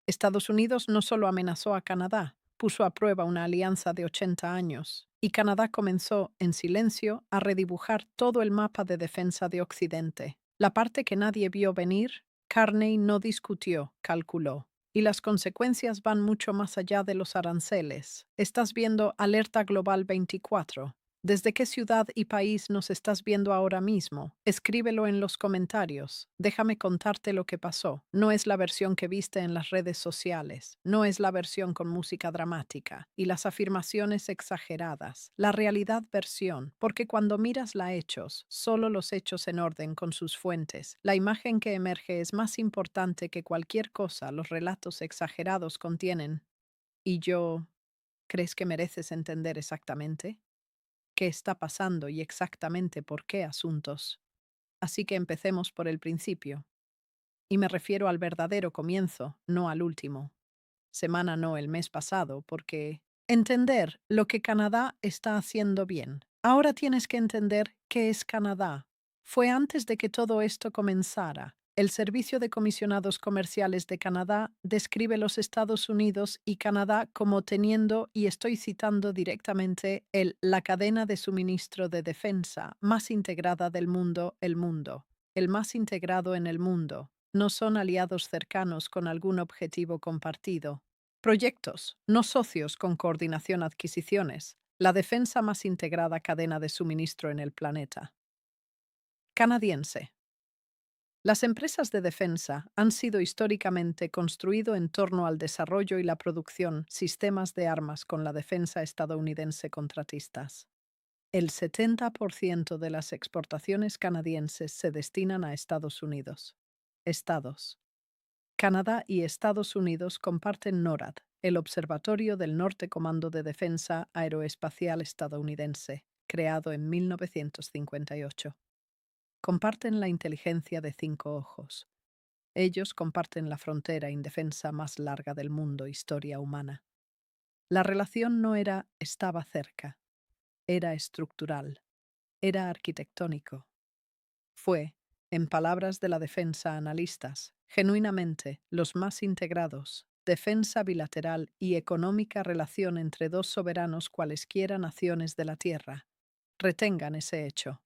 Estados Unidos no solo amenazó a Canadá, puso a prueba una alianza de 80 años, y Canadá comenzó, en silencio, a redibujar todo el mapa de defensa de Occidente. La parte que nadie vio venir, Carney no discutió, calculó. Y las consecuencias van mucho más allá de los aranceles. Estás viendo Alerta Global 24. ¿Desde qué ciudad y país nos estás viendo ahora mismo? Escríbelo en los comentarios. Déjame contarte lo que pasó. No es la versión que viste en las redes sociales. No es la versión con música dramática y las afirmaciones exageradas. La realidad versión, porque cuando miras la hechos, solo los hechos en orden con sus fuentes, la imagen que emerge es más importante que cualquier cosa los relatos exagerados contienen. ¿Y yo, crees que mereces entender exactamente qué está pasando y exactamente por qué asuntos? Así que empecemos por el principio. Y me refiero al verdadero comienzo, no al último. Semana no el mes pasado, porque entender lo que Canadá está haciendo bien. Ahora tienes que entender qué es Canadá. Fue antes de que todo esto comenzara. El Servicio de Comisionados Comerciales de Canadá describe los Estados Unidos y Canadá como teniendo, y estoy citando directamente, la cadena de suministro de defensa más integrada del mundo, el más integrado en el mundo. No son aliados cercanos con algún objetivo compartido. Proyectos, no socios con coordinación adquisiciones. La defensa más integrada cadena de suministro en el planeta. Canadiense. Las empresas de defensa han sido históricamente construido en torno al desarrollo y la producción sistemas de armas con la defensa estadounidense contratistas. El 70% de las exportaciones canadienses se destinan a Estados Unidos. Estados. Canadá y Estados Unidos comparten NORAD, el Observatorio del Norte Comando de Defensa Aeroespacial Estadounidense, creado en 1958. Comparten la inteligencia de 5 ojos. Ellos comparten la frontera indefensa más larga del mundo, historia humana. La relación no era estaba cerca, era estructural, era arquitectónico. Fue, en palabras de la defensa analistas, genuinamente los más integrados, defensa bilateral y económica relación entre dos soberanos cualesquiera naciones de la Tierra. Retengan ese hecho.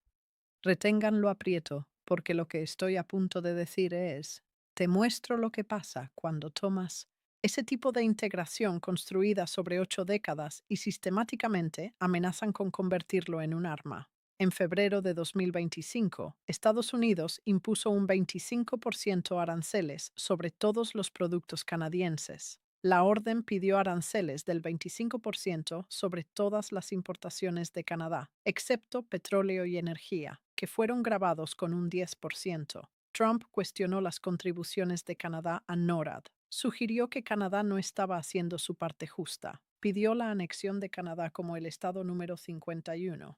Reténganlo aprieto, porque lo que estoy a punto de decir es, te muestro lo que pasa cuando tomas ese tipo de integración construida sobre 8 décadas y sistemáticamente amenazan con convertirlo en un arma. En febrero de 2025, Estados Unidos impuso un 25% aranceles sobre todos los productos canadienses. La orden pidió aranceles del 25% sobre todas las importaciones de Canadá, excepto petróleo y energía, que fueron grabados con un 10%. Trump cuestionó las contribuciones de Canadá a NORAD, sugirió que Canadá no estaba haciendo su parte justa, pidió la anexión de Canadá como el estado número 51.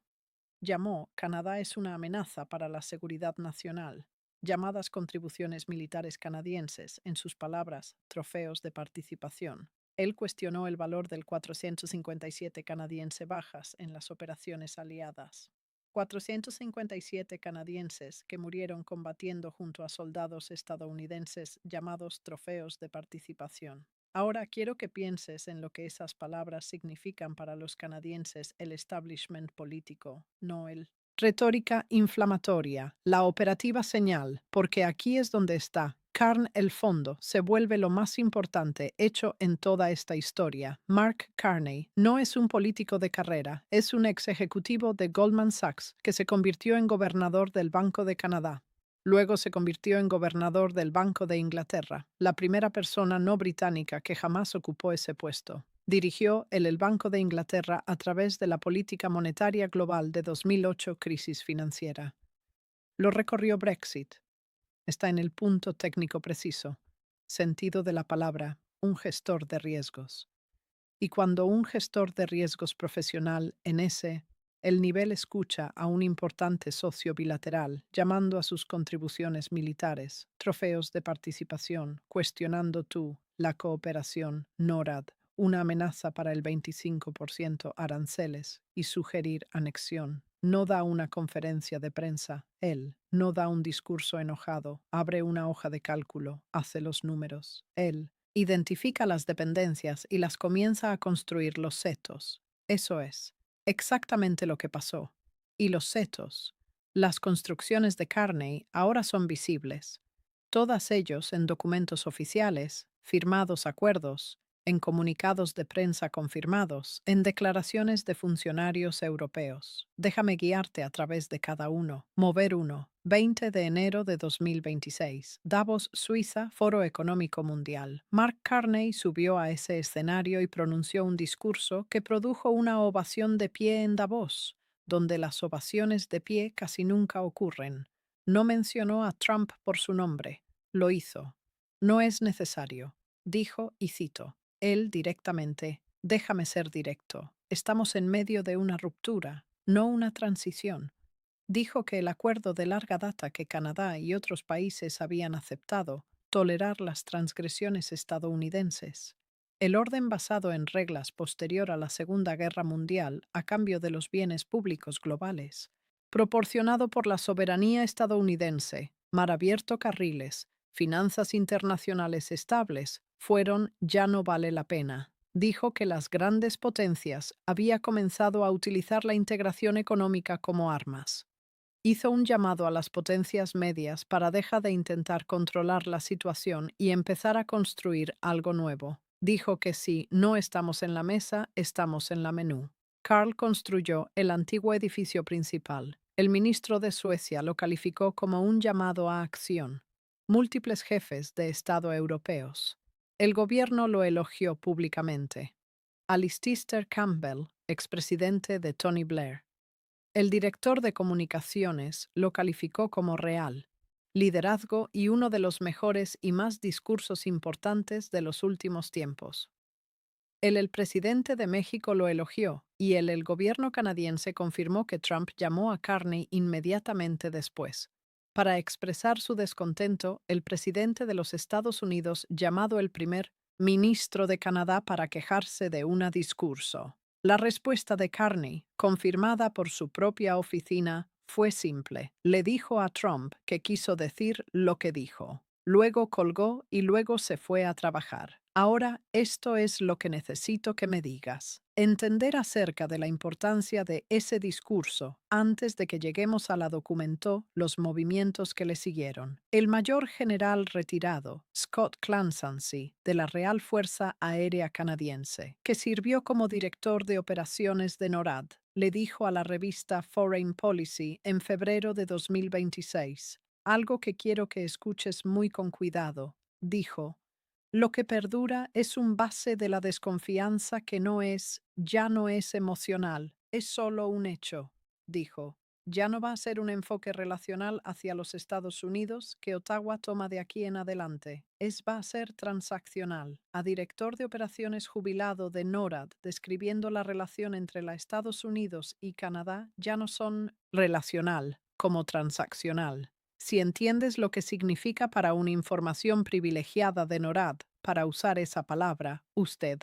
Llamó Canadá es una amenaza para la seguridad nacional. Llamadas contribuciones militares canadienses, en sus palabras, trofeos de participación. Él cuestionó el valor del 457 canadiense bajas en las operaciones aliadas. 457 canadienses que murieron combatiendo junto a soldados estadounidenses llamados trofeos de participación. Ahora quiero que pienses en lo que esas palabras significan para los canadienses, el establishment político, no el retórica inflamatoria, la operativa señal, porque aquí es donde está. Carn el fondo se vuelve lo más importante hecho en toda esta historia. Mark Carney no es un político de carrera, es un ex ejecutivo de Goldman Sachs que se convirtió en gobernador del Banco de Canadá. Luego se convirtió en gobernador del Banco de Inglaterra, la primera persona no británica que jamás ocupó ese puesto. Dirigió el Banco de Inglaterra a través de la política monetaria global de 2008 crisis financiera. Lo recorrió Brexit. Está en el punto técnico preciso. Sentido de la palabra, un gestor de riesgos. Y cuando un gestor de riesgos profesional en ese, el nivel escucha a un importante socio bilateral, llamando a sus contribuciones militares, trofeos de participación, cuestionando tú, la cooperación, NORAD, una amenaza para el 25% aranceles y sugerir anexión. No da una conferencia de prensa, él, no da un discurso enojado, abre una hoja de cálculo, hace los números, él, Identifica las dependencias y las comienza a construir los setos. Eso es exactamente lo que pasó. Y los setos, las construcciones de Carney, ahora son visibles. Todas ellos en documentos oficiales, firmados acuerdos, en comunicados de prensa confirmados, en declaraciones de funcionarios europeos. Déjame guiarte a través de cada uno. Mover uno. 20 de enero de 2026. Davos, Suiza, Foro Económico Mundial. Mark Carney subió a ese escenario y pronunció un discurso que produjo una ovación de pie en Davos, donde las ovaciones de pie casi nunca ocurren. No mencionó a Trump por su nombre. Lo hizo. No es necesario. Dijo, y cito, él directamente, déjame ser directo. Estamos en medio de una ruptura, no una transición. Dijo que el acuerdo de larga data que Canadá y otros países habían aceptado, tolerar las transgresiones estadounidenses. El orden basado en reglas posterior a la Segunda Guerra Mundial a cambio de los bienes públicos globales, proporcionado por la soberanía estadounidense, mar abierto carriles, finanzas internacionales estables, fueron ya no vale la pena. Dijo que las grandes potencias había comenzado a utilizar la integración económica como armas. Hizo un llamado a las potencias medias para dejar de intentar controlar la situación y empezar a construir algo nuevo. Dijo que si no estamos en la mesa, estamos en la menú. Karl construyó el antiguo edificio principal. El ministro de Suecia lo calificó como un llamado a acción. Múltiples jefes de Estado europeos. El gobierno lo elogió públicamente. Alistair Campbell, expresidente de Tony Blair. El director de comunicaciones lo calificó como real, liderazgo y uno de los mejores y más discursos importantes de los últimos tiempos. El presidente de México lo elogió y el gobierno canadiense confirmó que Trump llamó a Carney inmediatamente después. Para expresar su descontento, el presidente de los Estados Unidos llamado el primer ministro de Canadá para quejarse de un discurso. La respuesta de Carney, confirmada por su propia oficina, fue simple. Le dijo a Trump que quiso decir lo que dijo. Luego colgó y luego se fue a trabajar. Ahora esto es lo que necesito que me digas. Entender acerca de la importancia de ese discurso antes de que lleguemos a la documentó los movimientos que le siguieron. El mayor general retirado, Scott Clancy, de la Real Fuerza Aérea Canadiense, que sirvió como director de operaciones de NORAD, le dijo a la revista Foreign Policy en febrero de 2026, algo que quiero que escuches muy con cuidado. Dijo, lo que perdura es un base de la desconfianza que ya no es emocional, es solo un hecho, dijo. Ya no va a ser un enfoque relacional hacia los Estados Unidos que Ottawa toma de aquí en adelante. Va a ser transaccional. A director de operaciones jubilado de NORAD, describiendo la relación entre los Estados Unidos y Canadá, ya no son relacional, como transaccional. Si entiendes lo que significa para una información privilegiada de NORAD, para usar esa palabra, usted,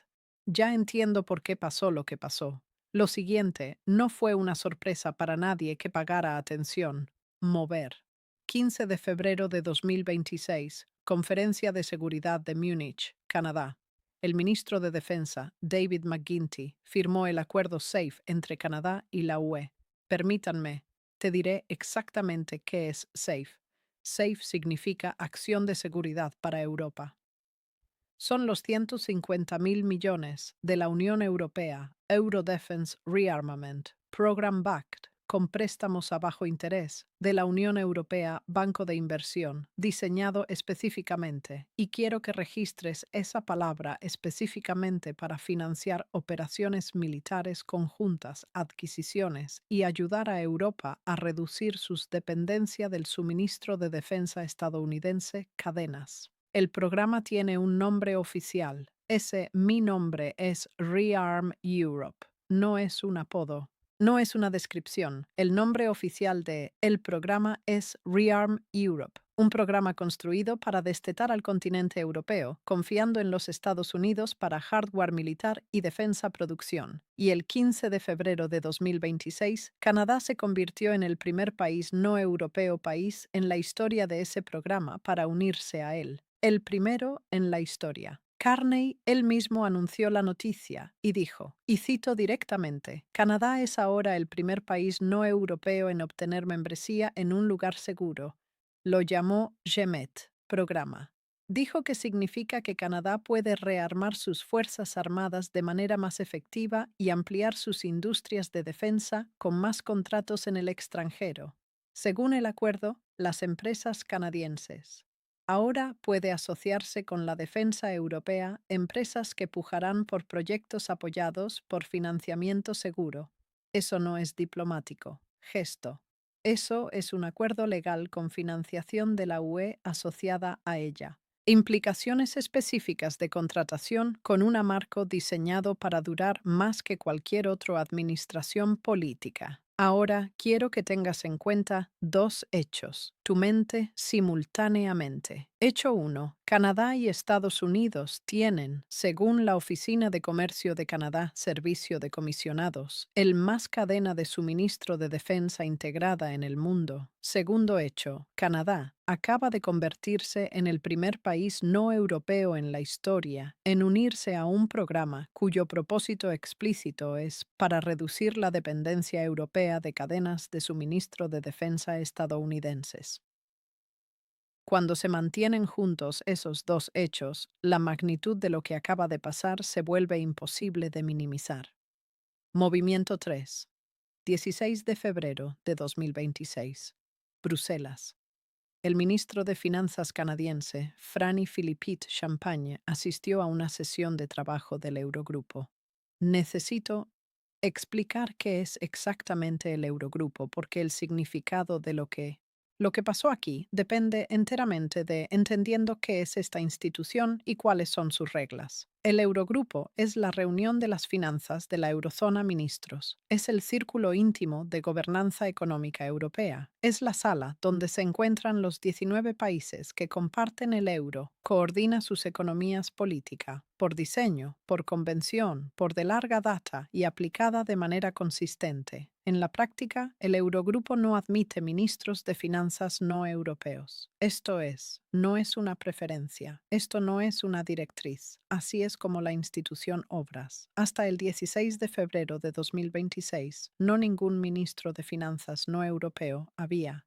ya entiendo por qué pasó lo que pasó. Lo siguiente no fue una sorpresa para nadie que pagara atención. Mover. 15 de febrero de 2026, Conferencia de Seguridad de Múnich, Canadá. El ministro de Defensa, David McGuinty, firmó el acuerdo SAFE entre Canadá y la UE. Permítanme, te diré exactamente qué es SAFE. SAFE significa Acción de Seguridad para Europa. Son los 150.000 millones de la Unión Europea, Eurodefense Rearmament, Program Backed, con préstamos a bajo interés, de la Unión Europea Banco de Inversión, diseñado específicamente, y quiero que registres esa palabra específicamente para financiar operaciones militares conjuntas, adquisiciones y ayudar a Europa a reducir sus dependencia del suministro de defensa estadounidense, cadenas. El programa tiene un nombre oficial. Mi nombre es Rearm Europe. No es un apodo. No es una descripción. El nombre oficial de el programa es Rearm Europe, un programa construido para destetar al continente europeo, confiando en los Estados Unidos para hardware militar y defensa producción. Y el 15 de febrero de 2026, Canadá se convirtió en el primer país no europeo país en la historia de ese programa para unirse a él. El primero en la historia. Carney él mismo anunció la noticia y dijo, y cito directamente, Canadá es ahora el primer país no europeo en obtener membresía en un lugar seguro. Lo llamó GEMET, programa. Dijo que significa que Canadá puede rearmar sus fuerzas armadas de manera más efectiva y ampliar sus industrias de defensa con más contratos en el extranjero. Según el acuerdo, las empresas canadienses ahora puede asociarse con la defensa europea empresas que pujarán por proyectos apoyados por financiamiento seguro. Eso no es diplomático. Gesto. Eso es un acuerdo legal con financiación de la UE asociada a ella. Implicaciones específicas de contratación con un marco diseñado para durar más que cualquier otra administración política. Ahora quiero que tengas en cuenta dos hechos, tu mente simultáneamente. Hecho 1. Canadá y Estados Unidos tienen, según la Oficina de Comercio de Canadá, Servicio de Comisionados, el más cadena de suministro de defensa integrada en el mundo. Segundo hecho, Canadá acaba de convertirse en el primer país no europeo en la historia en unirse a un programa cuyo propósito explícito es para reducir la dependencia europea de cadenas de suministro de defensa estadounidenses. Cuando se mantienen juntos esos dos hechos, la magnitud de lo que acaba de pasar se vuelve imposible de minimizar. Movimiento 3. 16 de febrero de 2026. Bruselas. El ministro de Finanzas canadiense, Franny Philippine Champagne, asistió a una sesión de trabajo del Eurogrupo. Necesito explicar qué es exactamente el Eurogrupo, porque el significado de lo que pasó aquí depende enteramente de entendiendo qué es esta institución y cuáles son sus reglas. El Eurogrupo es la reunión de las finanzas de la Eurozona ministros. Es el círculo íntimo de gobernanza económica europea. Es la sala donde se encuentran los 19 países que comparten el euro, coordina sus economías políticas, por diseño, por convención, por de larga data y aplicada de manera consistente. En la práctica, el Eurogrupo no admite ministros de finanzas no europeos. Esto es, no es una preferencia, esto no es una directriz. Así es como la institución obras. Hasta el 16 de febrero de 2026, no ningún ministro de finanzas no europeo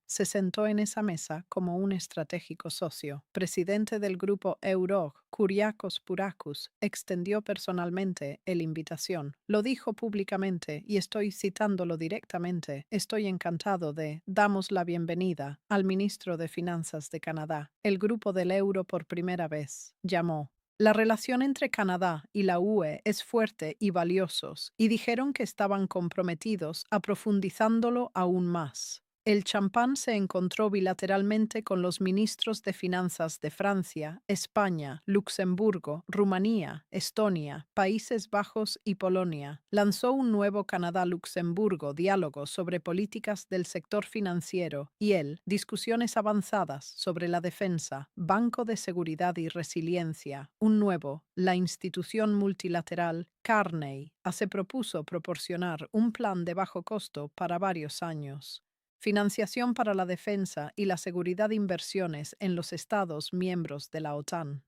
se sentó en esa mesa como un estratégico socio. Presidente del grupo Eurog, Kyriakos Pourakos, extendió personalmente la invitación. Lo dijo públicamente y estoy citándolo directamente. Estoy encantado damos la bienvenida al ministro de Finanzas de Canadá. El grupo del euro por primera vez llamó. La relación entre Canadá y la UE es fuerte y valiosos, y dijeron que estaban comprometidos a profundizándolo aún más. El champán se encontró bilateralmente con los ministros de Finanzas de Francia, España, Luxemburgo, Rumanía, Estonia, Países Bajos y Polonia. Lanzó un nuevo Canadá-Luxemburgo diálogo sobre políticas del sector financiero y discusiones avanzadas sobre la defensa, Banco de Seguridad y Resiliencia. Un nuevo, la institución multilateral Carney, se propuso proporcionar un plan de bajo costo para varios años. Financiación para la defensa y la seguridad de inversiones en los Estados miembros de la OTAN.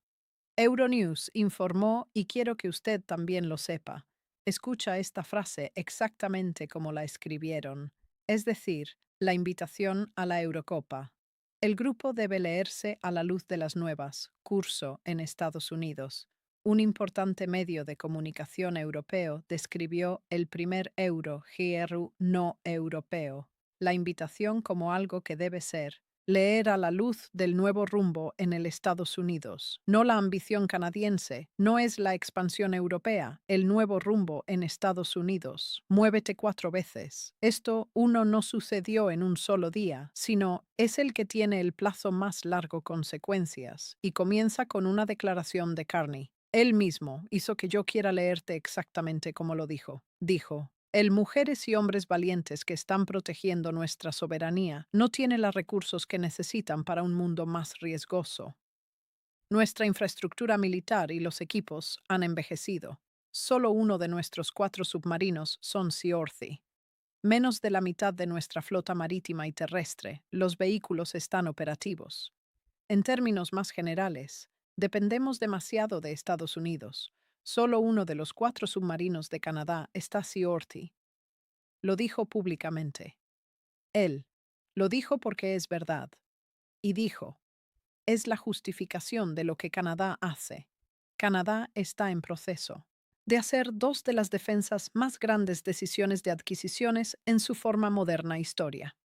Euronews informó, y quiero que usted también lo sepa. Escucha esta frase exactamente como la escribieron, es decir, la invitación a la Eurocopa. El grupo debe leerse a la luz de las nuevas, curso en Estados Unidos. Un importante medio de comunicación europeo describió el primer euro GRU no europeo, la invitación como algo que debe ser leer a la luz del nuevo rumbo en el Estados Unidos. No la ambición canadiense, no es la expansión europea, el nuevo rumbo en Estados Unidos. Muévete 4 veces. Esto no sucedió en un solo día, sino es el que tiene el plazo más largo consecuencias, y comienza con una declaración de Carney. Él mismo hizo que yo quiera leerte exactamente como lo dijo. Dijo, el mujeres y hombres valientes que están protegiendo nuestra soberanía no tienen los recursos que necesitan para un mundo más riesgoso. Nuestra infraestructura militar y los equipos han envejecido. Solo uno de nuestros 4 submarinos son Sea Orthy. Menos de la mitad de nuestra flota marítima y terrestre, los vehículos están operativos. En términos más generales, Dependemos demasiado de Estados Unidos. Solo uno de los 4 submarinos de Canadá está Seaworthy. Lo dijo públicamente. Él lo dijo porque es verdad. Y dijo, es la justificación de lo que Canadá hace. Canadá está en proceso de hacer dos de las defensas más grandes decisiones de adquisiciones en su forma moderna historia.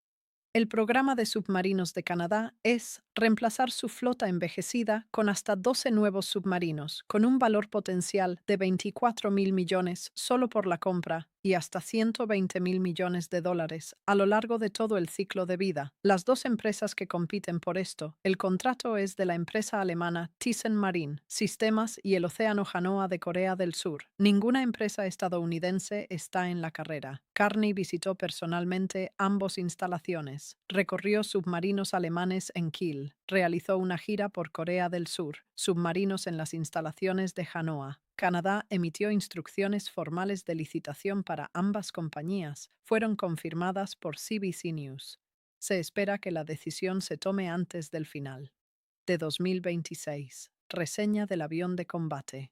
El programa de submarinos de Canadá es reemplazar su flota envejecida con hasta 12 nuevos submarinos, con un valor potencial de 24.000 millones solo por la compra y hasta 120.000 millones de dólares a lo largo de todo el ciclo de vida. Las dos empresas que compiten por esto, el contrato es de la empresa alemana Thyssen Marine Sistemas y el Océano Hanoa de Corea del Sur. Ninguna empresa estadounidense está en la carrera. Carney visitó personalmente ambos instalaciones, recorrió submarinos alemanes en Kiel, realizó una gira por Corea del Sur, submarinos en las instalaciones de Hanoa. Canadá emitió instrucciones formales de licitación para ambas compañías, fueron confirmadas por CBC News. Se espera que la decisión se tome antes del final de 2026. Reseña del avión de combate.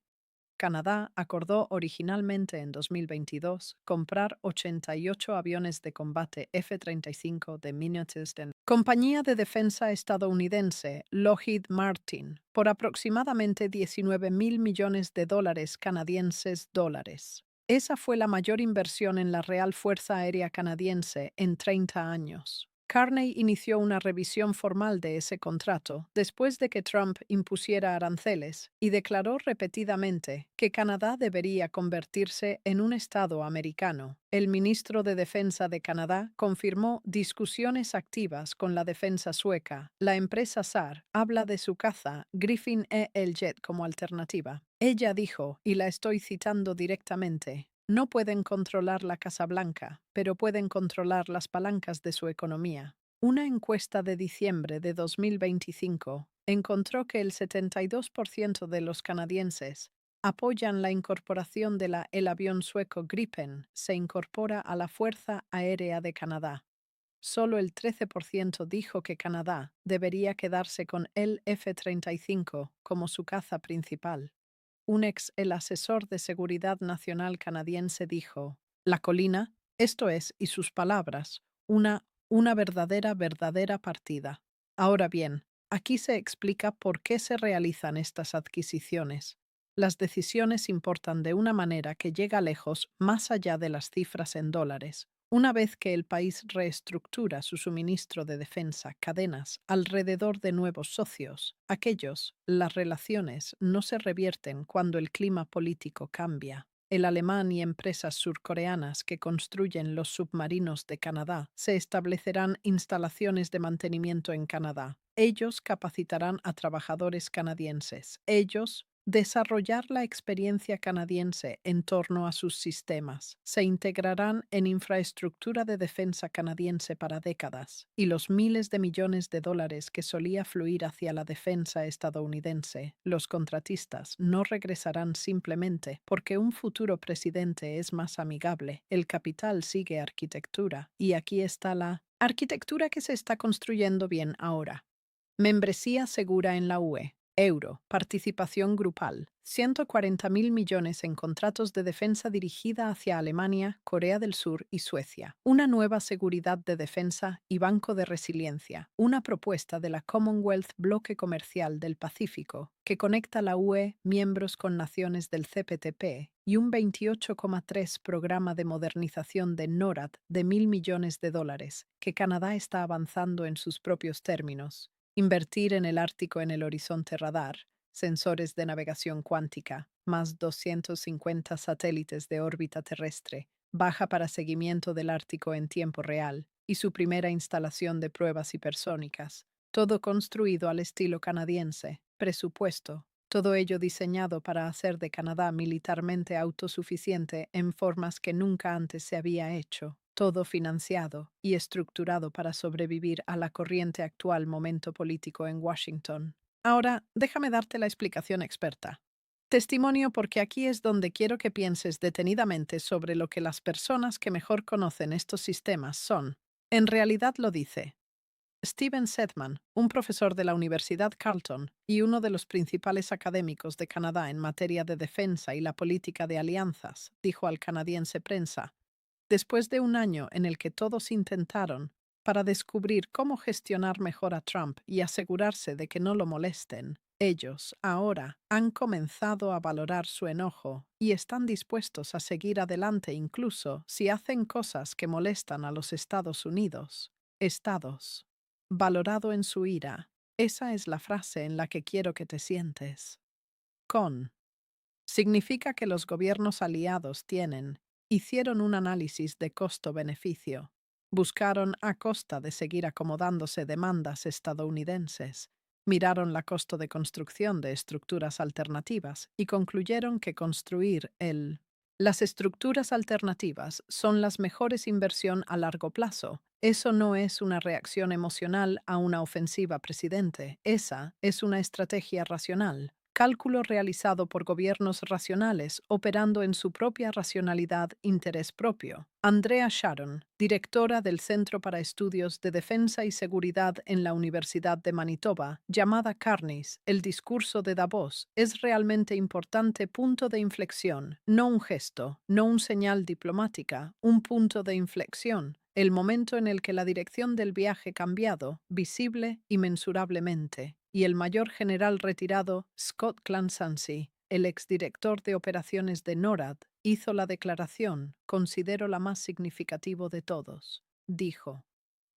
Canadá acordó originalmente en 2022 comprar 88 aviones de combate F-35 de Minnesota, compañía de defensa estadounidense Lockheed Martin, por aproximadamente 19.000 millones de dólares canadienses dólares. Esa fue la mayor inversión en la Real Fuerza Aérea Canadiense en 30 años. Carney inició una revisión formal de ese contrato después de que Trump impusiera aranceles y declaró repetidamente que Canadá debería convertirse en un Estado americano. El ministro de Defensa de Canadá confirmó discusiones activas con la defensa sueca. La empresa SAR habla de su caza Griffin el Jet como alternativa. Ella dijo, y la estoy citando directamente, no pueden controlar la Casa Blanca, pero pueden controlar las palancas de su economía. Una encuesta de diciembre de 2025 encontró que el 72% de los canadienses apoyan la incorporación de el avión sueco Gripen se incorpora a la Fuerza Aérea de Canadá. Solo el 13% dijo que Canadá debería quedarse con el F-35 como su caza principal. El asesor de seguridad nacional canadiense dijo, la colina, esto es, y sus palabras, una verdadera partida. Ahora bien, aquí se explica por qué se realizan estas adquisiciones. Las decisiones importan de una manera que llega lejos más allá de las cifras en dólares. Una vez que el país reestructura su suministro de defensa, cadenas, alrededor de nuevos socios, las relaciones no se revierten cuando el clima político cambia. El alemán y empresas surcoreanas que construyen los submarinos de Canadá se establecerán instalaciones de mantenimiento en Canadá. Ellos capacitarán a trabajadores canadienses. Ellos desarrollar la experiencia canadiense en torno a sus sistemas. Se integrarán en infraestructura de defensa canadiense para décadas, y los miles de millones de dólares que solía fluir hacia la defensa estadounidense, los contratistas no regresarán simplemente porque un futuro presidente es más amigable. El capital sigue arquitectura, y aquí está la arquitectura que se está construyendo bien ahora. Membresía segura en la UE. Euro. Participación grupal. 140.000 millones en contratos de defensa dirigida hacia Alemania, Corea del Sur y Suecia. Una nueva seguridad de defensa y banco de resiliencia. Una propuesta de la Commonwealth Bloque Comercial del Pacífico que conecta la UE, miembros con naciones del CPTP, y un 28,3 programa de modernización de NORAD de 1.000 millones de dólares, que Canadá está avanzando en sus propios términos. Invertir en el Ártico en el horizonte radar, sensores de navegación cuántica, más 250 satélites de órbita terrestre, baja para seguimiento del Ártico en tiempo real y su primera instalación de pruebas hipersónicas, todo construido al estilo canadiense, presupuesto, todo ello diseñado para hacer de Canadá militarmente autosuficiente en formas que nunca antes se había hecho. Todo financiado y estructurado para sobrevivir a la corriente actual momento político en Washington. Ahora, déjame darte la explicación experta. Testimonio porque aquí es donde quiero que pienses detenidamente sobre lo que las personas que mejor conocen estos sistemas son. En realidad lo dice. Steven Sedman, un profesor de la Universidad Carleton y uno de los principales académicos de Canadá en materia de defensa y la política de alianzas, dijo al canadiense Prensa, después de un año en el que todos intentaron para descubrir cómo gestionar mejor a Trump y asegurarse de que no lo molesten, ellos ahora han comenzado a valorar su enojo y están dispuestos a seguir adelante incluso si hacen cosas que molestan a los Estados Unidos. Estados. Valorado en su ira. Esa es la frase en la que quiero que te sientes. Con. Significa que los gobiernos aliados hicieron un análisis de costo-beneficio. Buscaron a costa de seguir acomodándose demandas estadounidenses. Miraron la costo de construcción de estructuras alternativas y concluyeron que las estructuras alternativas son las mejores inversión a largo plazo. Eso no es una reacción emocional a una ofensiva, presidente. Esa es una estrategia racional. Cálculo realizado por gobiernos racionales operando en su propia racionalidad interés propio. Andrea Sharon, directora del Centro para Estudios de Defensa y Seguridad en la Universidad de Manitoba, llamada Carneys, el discurso de Davos, es realmente importante punto de inflexión, no un gesto, no un señal diplomática, un punto de inflexión, el momento en el que la dirección del viaje cambiado, visible y mensurablemente, y el mayor general retirado Scott Clancy, el exdirector de operaciones de NORAD, hizo la declaración, considero la más significativo de todos. Dijo,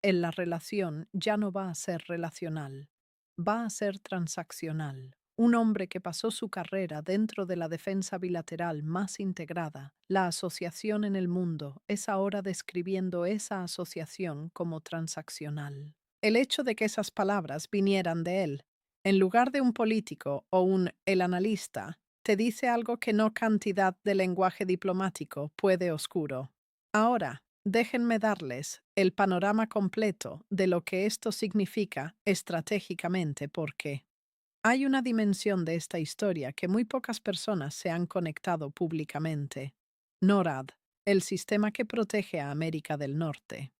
en la relación ya no va a ser relacional, va a ser transaccional. Un hombre que pasó su carrera dentro de la defensa bilateral más integrada, la asociación en el mundo, es ahora describiendo esa asociación como transaccional. El hecho de que esas palabras vinieran de él, en lugar de un político o el analista, te dice algo que no cantidad de lenguaje diplomático puede oscuro. Ahora, déjenme darles el panorama completo de lo que esto significa estratégicamente porque hay una dimensión de esta historia que muy pocas personas se han conectado públicamente. NORAD, el sistema que protege a América del Norte.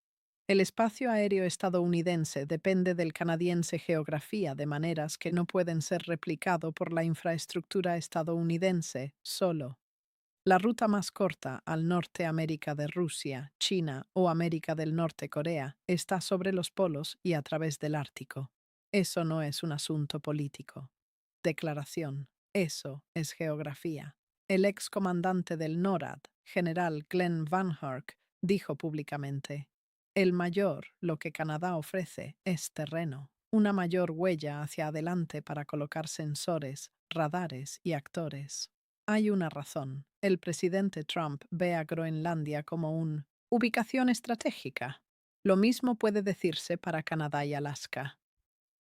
El espacio aéreo estadounidense depende del canadiense geografía de maneras que no pueden ser replicado por la infraestructura estadounidense solo. La ruta más corta al norte América de Rusia, China o América del Norte Corea está sobre los polos y a través del Ártico. Eso no es un asunto político. Declaración. Eso es geografía. El excomandante del NORAD, general Glenn Van Herk, dijo públicamente, lo que Canadá ofrece es terreno, una mayor huella hacia adelante para colocar sensores, radares y actores. Hay una razón. El presidente Trump ve a Groenlandia como una ubicación estratégica. Lo mismo puede decirse para Canadá y Alaska.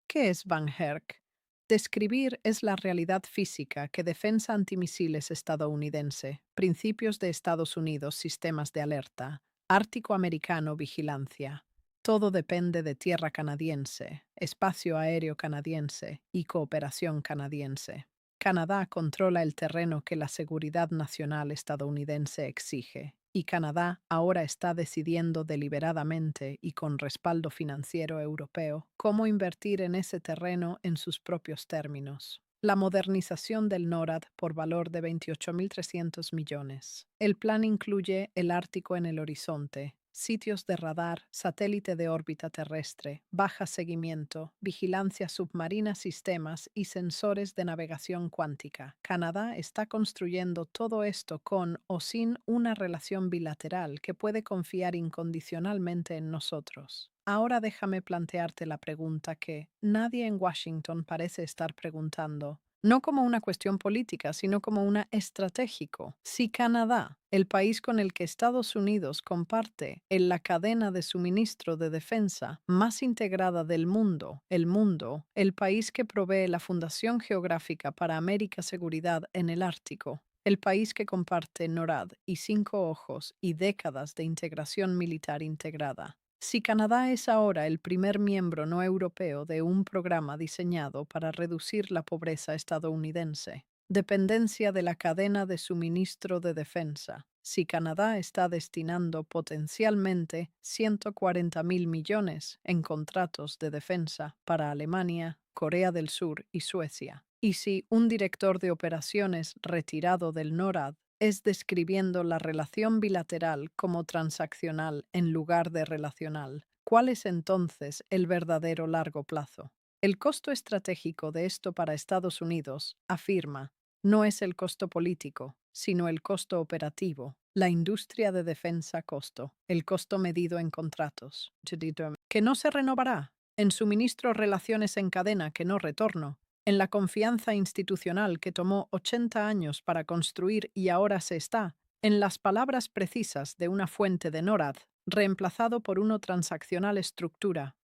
¿Qué es Van Herk? Describir es la realidad física que defensa antimisiles estadounidense, principios de Estados Unidos, sistemas de alerta, Ártico americano, vigilancia. Todo depende de tierra canadiense, espacio aéreo canadiense y cooperación canadiense. Canadá controla el terreno que la seguridad nacional estadounidense exige, y Canadá ahora está decidiendo deliberadamente y con respaldo financiero europeo cómo invertir en ese terreno en sus propios términos. La modernización del NORAD por valor de 28.300 millones. El plan incluye el Ártico en el horizonte, sitios de radar, satélite de órbita terrestre, baja seguimiento, vigilancia submarina, sistemas y sensores de navegación cuántica. Canadá está construyendo todo esto con o sin una relación bilateral que puede confiar incondicionalmente en nosotros. Ahora déjame plantearte la pregunta que nadie en Washington parece estar preguntando. No como una cuestión política, sino como una estratégico. Si Canadá, el país con el que Estados Unidos comparte en la cadena de suministro de defensa más integrada del mundo, el país que provee la fundación geográfica para América Seguridad en el Ártico, el país que comparte NORAD y Cinco Ojos y décadas de integración militar integrada. Si Canadá es ahora el primer miembro no europeo de un programa diseñado para reducir la pobreza estadounidense, dependencia de la cadena de suministro de defensa, si Canadá está destinando potencialmente 140.000 millones en contratos de defensa para Alemania, Corea del Sur y Suecia, y si un director de operaciones retirado del NORAD es describiendo la relación bilateral como transaccional en lugar de relacional, ¿cuál es entonces el verdadero largo plazo? El costo estratégico de esto para Estados Unidos, afirma, no es el costo político, sino el costo operativo, la industria de defensa costo, el costo medido en contratos, que no se renovará, en suministro relaciones en cadena que no retorno, en la confianza institucional que tomó 80 años para construir y ahora se está, en las palabras precisas de una fuente de NORAD, reemplazado por uno transaccional estructura,